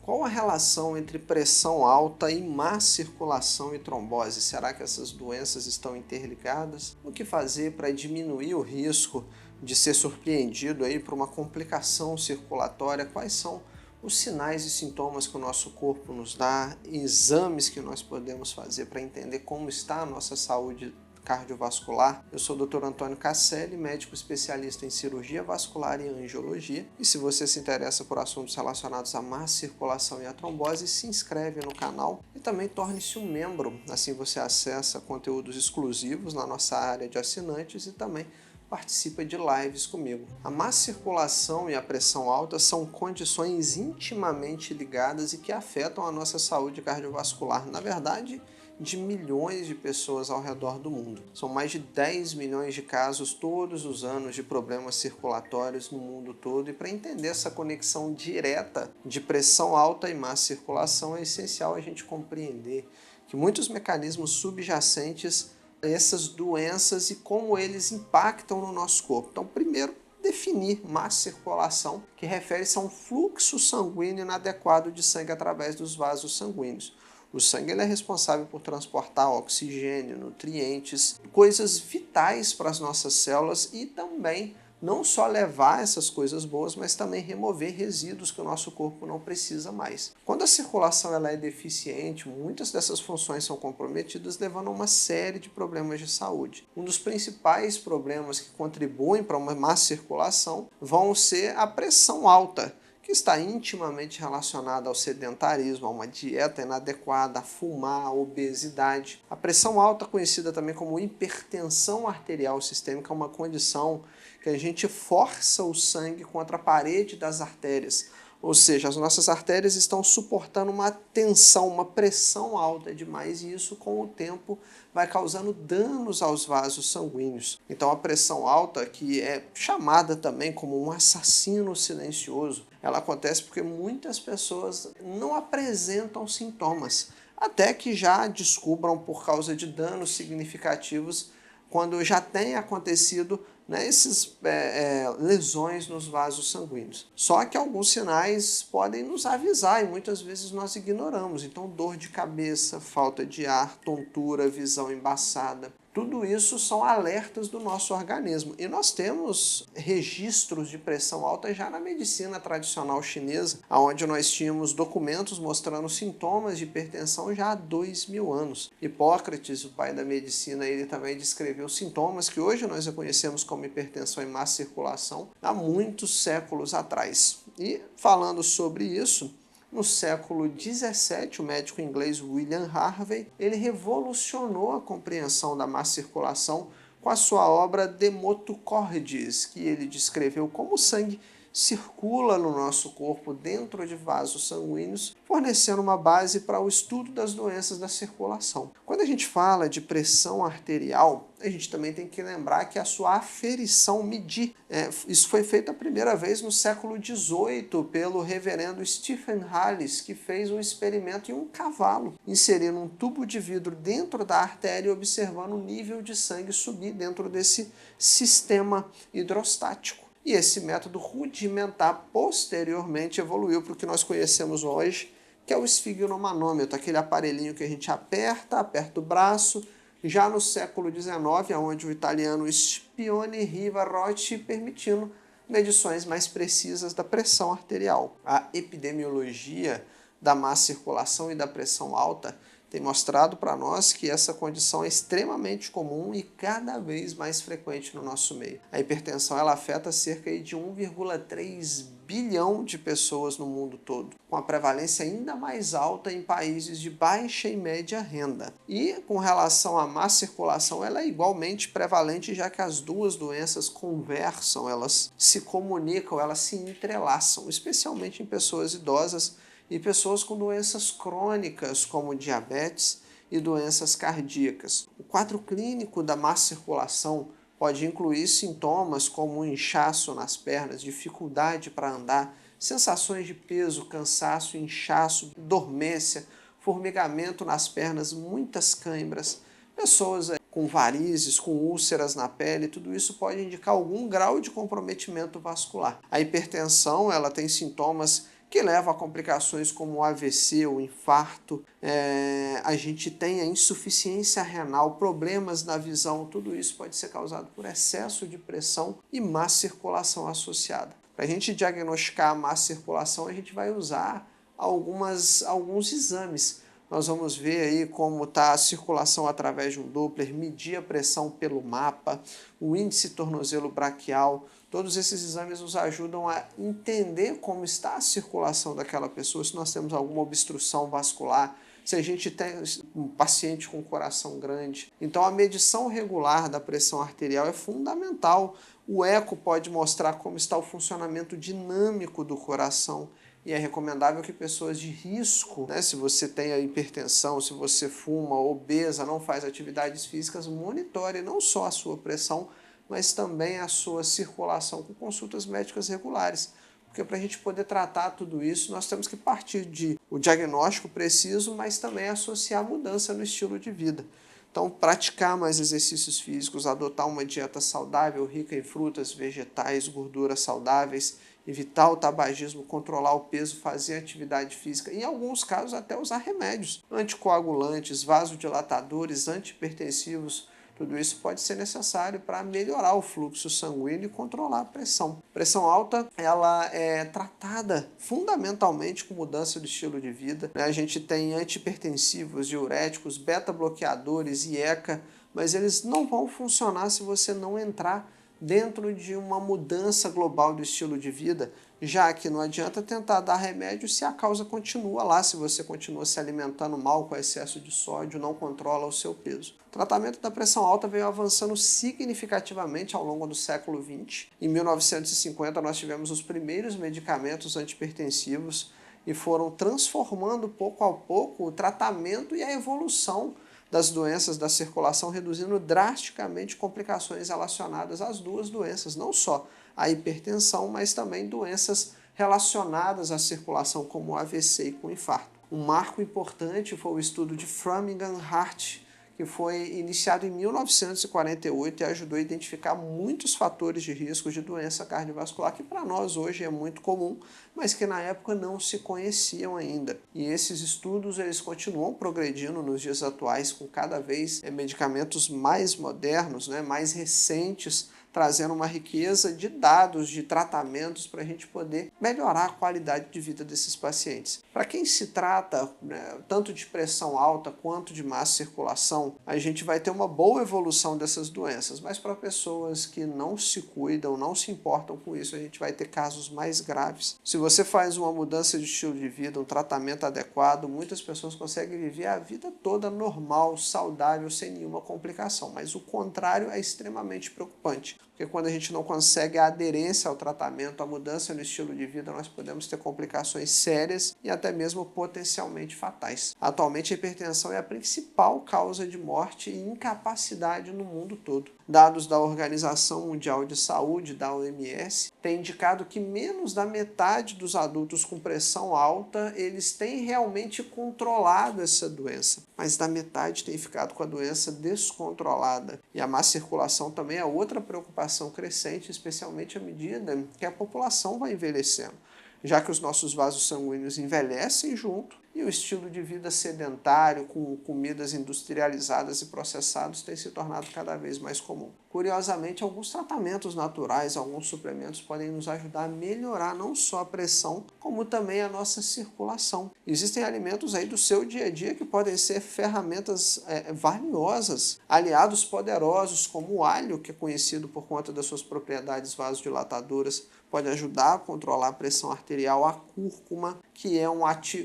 Qual a relação entre pressão alta e má circulação e trombose? Será que essas doenças estão interligadas? O que fazer para diminuir o risco de ser surpreendido aí por uma complicação circulatória? Quais são os sinais e sintomas que o nosso corpo nos dá? Exames que nós podemos fazer para entender como está a nossa saúde cardiovascular? Eu sou o Dr. Antônio Casselli, médico especialista em cirurgia vascular e angiologia. E se você se interessa por assuntos relacionados à má circulação e à trombose, se inscreve no canal e também torne-se um membro. Assim você acessa conteúdos exclusivos na nossa área de assinantes e também participa de lives comigo. A má circulação e a pressão alta são condições intimamente ligadas e que afetam a nossa saúde cardiovascular. Na verdade, de milhões de pessoas ao redor do mundo. São mais de 10 milhões de casos todos os anos de problemas circulatórios no mundo todo, e para entender essa conexão direta de pressão alta e má circulação é essencial a gente compreender que muitos mecanismos subjacentes a essas doenças e como eles impactam no nosso corpo. Então, primeiro, definir má circulação, que refere-se a um fluxo sanguíneo inadequado de sangue através dos vasos sanguíneos. O sangue é responsável por transportar oxigênio, nutrientes, coisas vitais para as nossas células e também não só levar essas coisas boas, mas também remover resíduos que o nosso corpo não precisa mais. Quando a circulação é deficiente, muitas dessas funções são comprometidas, levando a uma série de problemas de saúde. Um dos principais problemas que contribuem para uma má circulação vão ser a pressão alta, que está intimamente relacionada ao sedentarismo, a uma dieta inadequada, a fumar, a obesidade. A pressão alta, conhecida também como hipertensão arterial sistêmica, é uma condição que a gente força o sangue contra a parede das artérias. Ou seja, as nossas artérias estão suportando uma tensão, uma pressão alta demais, e isso com o tempo vai causando danos aos vasos sanguíneos. Então a pressão alta, que é chamada também como um assassino silencioso, ela acontece porque muitas pessoas não apresentam sintomas, até que já descubram por causa de danos significativos quando já tem acontecido, né, esses lesões nos vasos sanguíneos. Só que alguns sinais podem nos avisar e muitas vezes nós ignoramos. Então, dor de cabeça, falta de ar, tontura, visão embaçada. Tudo isso são alertas do nosso organismo. E nós temos registros de pressão alta já na medicina tradicional chinesa, onde nós tínhamos documentos mostrando sintomas de hipertensão já há 2000 anos. Hipócrates, o pai da medicina, ele também descreveu sintomas que hoje nós reconhecemos como hipertensão e má circulação há muitos séculos atrás. E falando sobre isso, no século XVII, o médico inglês William Harvey, ele revolucionou a compreensão da má circulação com a sua obra De Motu Cordis, que ele descreveu como o sangue circula no nosso corpo dentro de vasos sanguíneos, fornecendo uma base para o estudo das doenças da circulação. Quando a gente fala de pressão arterial, a gente também tem que lembrar que a sua aferição medir. Isso foi feito a primeira vez no século XVIII pelo reverendo Stephen Halles, que fez um experimento em um cavalo, inserindo um tubo de vidro dentro da artéria e observando o nível de sangue subir dentro desse sistema hidrostático. E esse método rudimentar posteriormente evoluiu para o que nós conhecemos hoje, que é o esfigmomanômetro, aquele aparelhinho que a gente aperta o braço. Já no século XIX, onde o italiano Scipione Rivarotti permitindo medições mais precisas da pressão arterial. A epidemiologia da má circulação e da pressão alta tem mostrado para nós que essa condição é extremamente comum e cada vez mais frequente no nosso meio. A hipertensão ela afeta cerca de 1,3 bilhão de pessoas no mundo todo, com a prevalência ainda mais alta em países de baixa e média renda. E com relação à má circulação, ela é igualmente prevalente, já que as duas doenças conversam, elas se comunicam, elas se entrelaçam, especialmente em pessoas idosas e pessoas com doenças crônicas, como diabetes e doenças cardíacas. O quadro clínico da má circulação pode incluir sintomas como inchaço nas pernas, dificuldade para andar, sensações de peso, cansaço, inchaço, dormência, formigamento nas pernas, muitas câimbras, pessoas com varizes, com úlceras na pele, tudo isso pode indicar algum grau de comprometimento vascular. A hipertensão ela tem sintomas que leva a complicações como o AVC, o infarto, a gente tem a insuficiência renal, problemas na visão, tudo isso pode ser causado por excesso de pressão e má circulação associada. Para a gente diagnosticar a má circulação, a gente vai usar alguns exames. Nós vamos ver aí como está a circulação através de um Doppler, medir a pressão pelo mapa, o índice tornozelo braquial. Todos esses exames nos ajudam a entender como está a circulação daquela pessoa, se nós temos alguma obstrução vascular, se a gente tem um paciente com coração grande. Então a medição regular da pressão arterial é fundamental. O eco pode mostrar como está o funcionamento dinâmico do coração. E é recomendável que pessoas de risco, né, se você tem a hipertensão, se você fuma, obesa, não faz atividades físicas, monitore não só a sua pressão, mas também a sua circulação com consultas médicas regulares. Porque para a gente poder tratar tudo isso, nós temos que partir de o diagnóstico preciso, mas também associar a mudança no estilo de vida. Então, praticar mais exercícios físicos, adotar uma dieta saudável, rica em frutas, vegetais, gorduras saudáveis, evitar o tabagismo, controlar o peso, fazer atividade física, em alguns casos até usar remédios, anticoagulantes, vasodilatadores, antihipertensivos. Tudo isso pode ser necessário para melhorar o fluxo sanguíneo e controlar a pressão. Pressão alta, ela é tratada fundamentalmente com mudança do estilo de vida. A gente tem antihipertensivos, diuréticos, beta-bloqueadores, IECA, mas eles não vão funcionar se você não entrar dentro de uma mudança global do estilo de vida, já que não adianta tentar dar remédio se a causa continua lá, se você continua se alimentando mal com excesso de sódio, não controla o seu peso. O tratamento da pressão alta veio avançando significativamente ao longo do século XX. Em 1950 nós tivemos os primeiros medicamentos antihipertensivos e foram transformando pouco a pouco o tratamento e a evolução das doenças da circulação, reduzindo drasticamente complicações relacionadas às duas doenças, não só a hipertensão, mas também doenças relacionadas à circulação, como o AVC e com o infarto. Um marco importante foi o estudo de Framingham Heart, que foi iniciado em 1948 e ajudou a identificar muitos fatores de risco de doença cardiovascular, que para nós hoje é muito comum, mas que na época não se conheciam ainda. E esses estudos eles continuam progredindo nos dias atuais, com cada vez medicamentos mais modernos, mais recentes, trazendo uma riqueza de dados, de tratamentos para a gente poder melhorar a qualidade de vida desses pacientes. Para quem se trata tanto de pressão alta quanto de má circulação, a gente vai ter uma boa evolução dessas doenças, mas para pessoas que não se cuidam, não se importam com isso, a gente vai ter casos mais graves. Se você faz uma mudança de estilo de vida, um tratamento adequado, muitas pessoas conseguem viver a vida toda normal, saudável, sem nenhuma complicação, mas o contrário é extremamente preocupante. Porque quando a gente não consegue a aderência ao tratamento, a mudança no estilo de vida, nós podemos ter complicações sérias e até mesmo potencialmente fatais. Atualmente, a hipertensão é a principal causa de morte e incapacidade no mundo todo. Dados da Organização Mundial de Saúde, da OMS, têm indicado que menos da metade dos adultos com pressão alta, eles têm realmente controlado essa doença, mas da metade tem ficado com a doença descontrolada. E a má circulação também é outra preocupação crescente, especialmente à medida que a população vai envelhecendo, já que os nossos vasos sanguíneos envelhecem junto e o estilo de vida sedentário, com comidas industrializadas e processadas, tem se tornado cada vez mais comum. Curiosamente, alguns tratamentos naturais, alguns suplementos podem nos ajudar a melhorar não só a pressão, como também a nossa circulação. Existem alimentos aí do seu dia a dia que podem ser ferramentas valiosas, aliados poderosos como o alho, que é conhecido por conta das suas propriedades vasodilatadoras, pode ajudar a controlar a pressão arterial. A cúrcuma, que é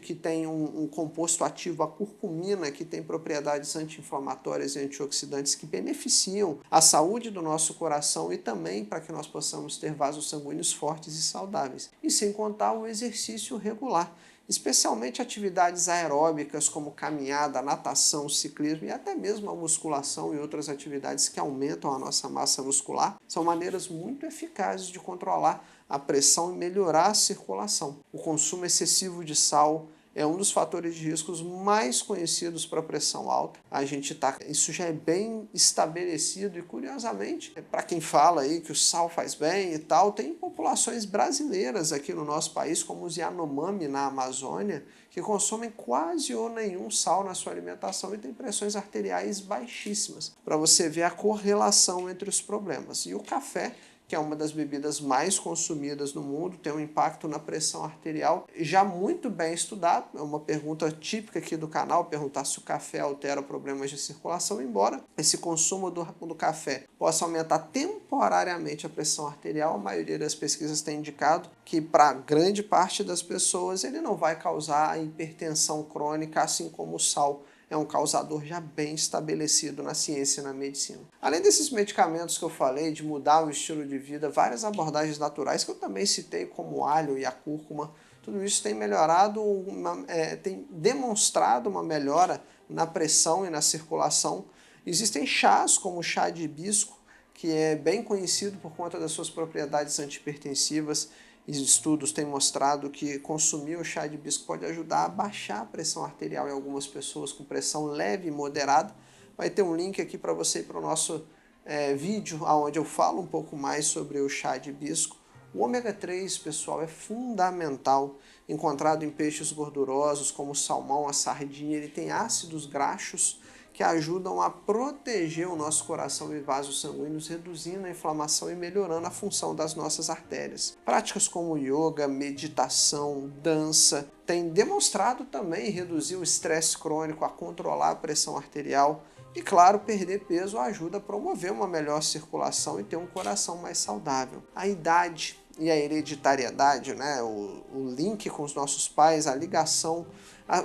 que tem um composto ativo, a curcumina, que tem propriedades anti-inflamatórias e antioxidantes que beneficiam a saúde do nosso coração e também para que nós possamos ter vasos sanguíneos fortes e saudáveis. E sem contar o exercício regular, especialmente atividades aeróbicas como caminhada, natação, ciclismo e até mesmo a musculação e outras atividades que aumentam a nossa massa muscular, são maneiras muito eficazes de controlar a pressão e melhorar a circulação. O consumo excessivo de sal é um dos fatores de riscos mais conhecidos para pressão alta. Isso já é bem estabelecido e, curiosamente, para quem fala aí que o sal faz bem e tal, tem populações brasileiras aqui no nosso país, como os Yanomami na Amazônia, que consomem quase ou nenhum sal na sua alimentação e têm pressões arteriais baixíssimas, para você ver a correlação entre os problemas. E o café, que é uma das bebidas mais consumidas no mundo, tem um impacto na pressão arterial já muito bem estudado. É uma pergunta típica aqui do canal, perguntar se o café altera problemas de circulação, embora esse consumo do café possa aumentar temporariamente a pressão arterial, a maioria das pesquisas tem indicado que para grande parte das pessoas ele não vai causar hipertensão crônica, assim como o sal é um causador já bem estabelecido na ciência e na medicina. Além desses medicamentos que eu falei, de mudar o estilo de vida, várias abordagens naturais que eu também citei, como o alho e a cúrcuma, tudo isso tem melhorado, tem demonstrado uma melhora na pressão e na circulação. Existem chás, como o chá de hibisco, que é bem conhecido por conta das suas propriedades antihipertensivas. Estudos têm mostrado que consumir o chá de hibisco pode ajudar a baixar a pressão arterial em algumas pessoas com pressão leve e moderada. Vai ter um link aqui para você ir para o nosso vídeo, onde eu falo um pouco mais sobre o chá de hibisco. O ômega 3, pessoal, é fundamental, encontrado em peixes gordurosos como o salmão, a sardinha. Ele tem ácidos graxos que ajudam a proteger o nosso coração e vasos sanguíneos, reduzindo a inflamação e melhorando a função das nossas artérias. Práticas como yoga, meditação, dança, têm demonstrado também reduzir o estresse crônico, a controlar a pressão arterial e, claro, perder peso ajuda a promover uma melhor circulação e ter um coração mais saudável. A idade e a hereditariedade, né? o link com os nossos pais, a ligação,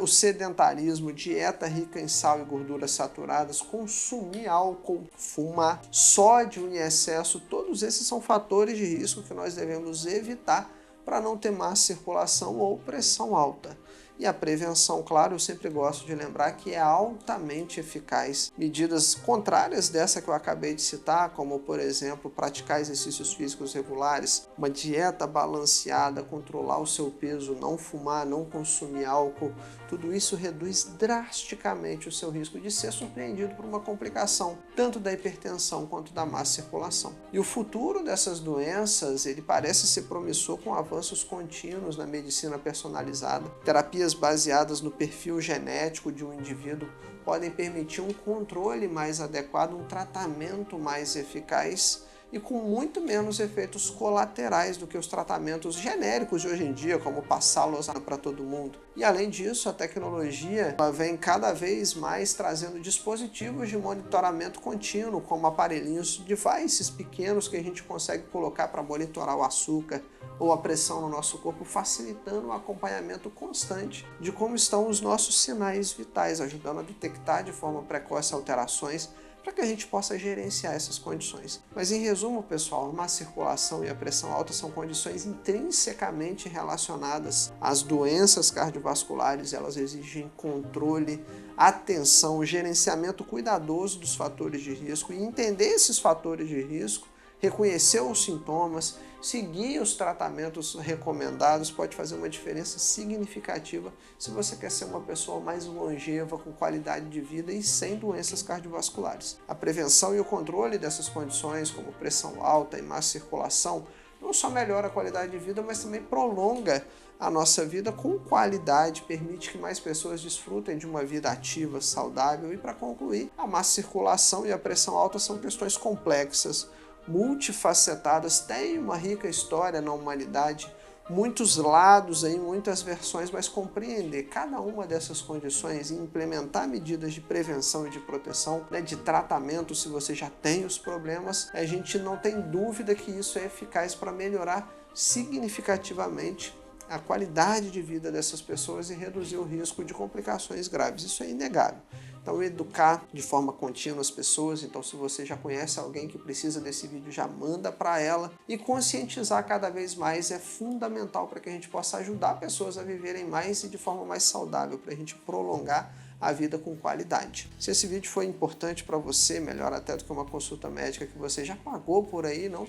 o sedentarismo, dieta rica em sal e gorduras saturadas, consumir álcool, fumar, sódio em excesso, todos esses são fatores de risco que nós devemos evitar para não ter má circulação ou pressão alta. E a prevenção, claro, eu sempre gosto de lembrar que é altamente eficaz. Medidas contrárias dessa que eu acabei de citar, como, por exemplo, praticar exercícios físicos regulares, uma dieta balanceada, controlar o seu peso, não fumar, não consumir álcool, tudo isso reduz drasticamente o seu risco de ser surpreendido por uma complicação, tanto da hipertensão quanto da má circulação. E o futuro dessas doenças, ele parece ser promissor com avanços contínuos na medicina personalizada. Terapias baseadas no perfil genético de um indivíduo podem permitir um controle mais adequado, um tratamento mais eficaz e com muito menos efeitos colaterais do que os tratamentos genéricos de hoje em dia, como passar losana para todo mundo. E além disso, a tecnologia vem cada vez mais trazendo dispositivos de monitoramento contínuo, como aparelhinhos, devices pequenos que a gente consegue colocar para monitorar o açúcar ou a pressão no nosso corpo, facilitando o acompanhamento constante de como estão os nossos sinais vitais, ajudando a detectar de forma precoce alterações para que a gente possa gerenciar essas condições. Mas em resumo, pessoal, a má circulação e a pressão alta são condições intrinsecamente relacionadas às doenças cardiovasculares. Elas exigem controle, atenção, gerenciamento cuidadoso dos fatores de risco e entender esses fatores de risco, reconhecer os sintomas, seguir os tratamentos recomendados pode fazer uma diferença significativa se você quer ser uma pessoa mais longeva, com qualidade de vida e sem doenças cardiovasculares. A prevenção e o controle dessas condições, como pressão alta e má circulação, não só melhora a qualidade de vida, mas também prolonga a nossa vida com qualidade, permite que mais pessoas desfrutem de uma vida ativa, saudável. E para concluir, a má circulação e a pressão alta são questões complexas, multifacetadas, têm uma rica história na humanidade, muitos lados, muitas versões, mas compreender cada uma dessas condições e implementar medidas de prevenção e de proteção, de tratamento se você já tem os problemas, a gente não tem dúvida que isso é eficaz para melhorar significativamente a qualidade de vida dessas pessoas e reduzir o risco de complicações graves. Isso é inegável. Então, educar de forma contínua as pessoas. Então, se você já conhece alguém que precisa desse vídeo, já manda para ela. E conscientizar cada vez mais é fundamental para que a gente possa ajudar pessoas a viverem mais e de forma mais saudável, para a gente prolongar a vida com qualidade. Se esse vídeo foi importante para você, melhor até do que uma consulta médica que você já pagou por aí, não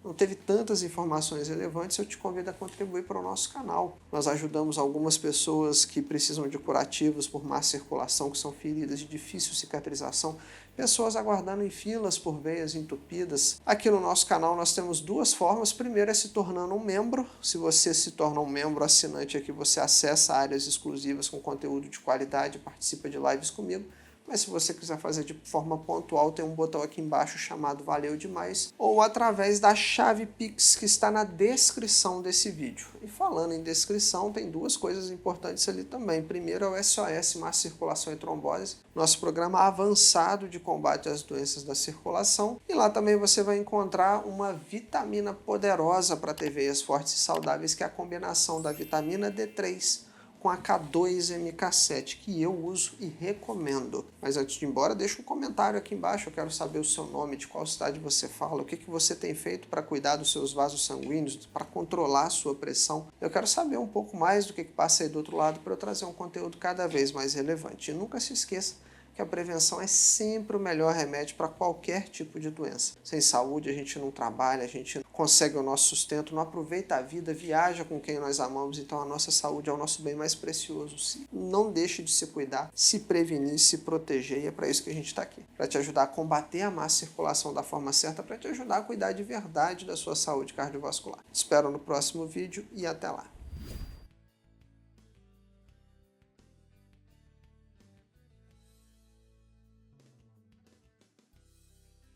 não teve tantas informações relevantes, eu te convido a contribuir para o nosso canal. Nós ajudamos algumas pessoas que precisam de curativos por má circulação, que são feridas de difícil cicatrização, pessoas aguardando em filas por veias entupidas. Aqui no nosso canal nós temos duas formas. Primeiro é se tornando um membro. Se você se torna um membro assinante aqui, você acessa áreas exclusivas com conteúdo de qualidade, participa de lives comigo. Mas se você quiser fazer de forma pontual, tem um botão aqui embaixo chamado Valeu Demais, ou através da chave Pix que está na descrição desse vídeo. E falando em descrição, tem duas coisas importantes ali também. Primeiro é o SOS Má Circulação e Trombose, nosso programa avançado de combate às doenças da circulação. E lá também você vai encontrar uma vitamina poderosa para ter veias fortes e saudáveis, que é a combinação da vitamina D3 com a K2MK7, que eu uso e recomendo. Mas antes de ir embora, deixa um comentário aqui embaixo, eu quero saber o seu nome, de qual cidade você fala, o que você tem feito para cuidar dos seus vasos sanguíneos, para controlar a sua pressão. Eu quero saber um pouco mais do que passa aí do outro lado para eu trazer um conteúdo cada vez mais relevante. E nunca se esqueça que a prevenção é sempre o melhor remédio para qualquer tipo de doença. Sem saúde a gente não trabalha, a gente não consegue o nosso sustento, não aproveita a vida, viaja com quem nós amamos, então a nossa saúde é o nosso bem mais precioso. Não deixe de se cuidar, se prevenir, se proteger, e é para isso que a gente está aqui. Para te ajudar a combater a má circulação da forma certa, para te ajudar a cuidar de verdade da sua saúde cardiovascular. Te espero no próximo vídeo e até lá.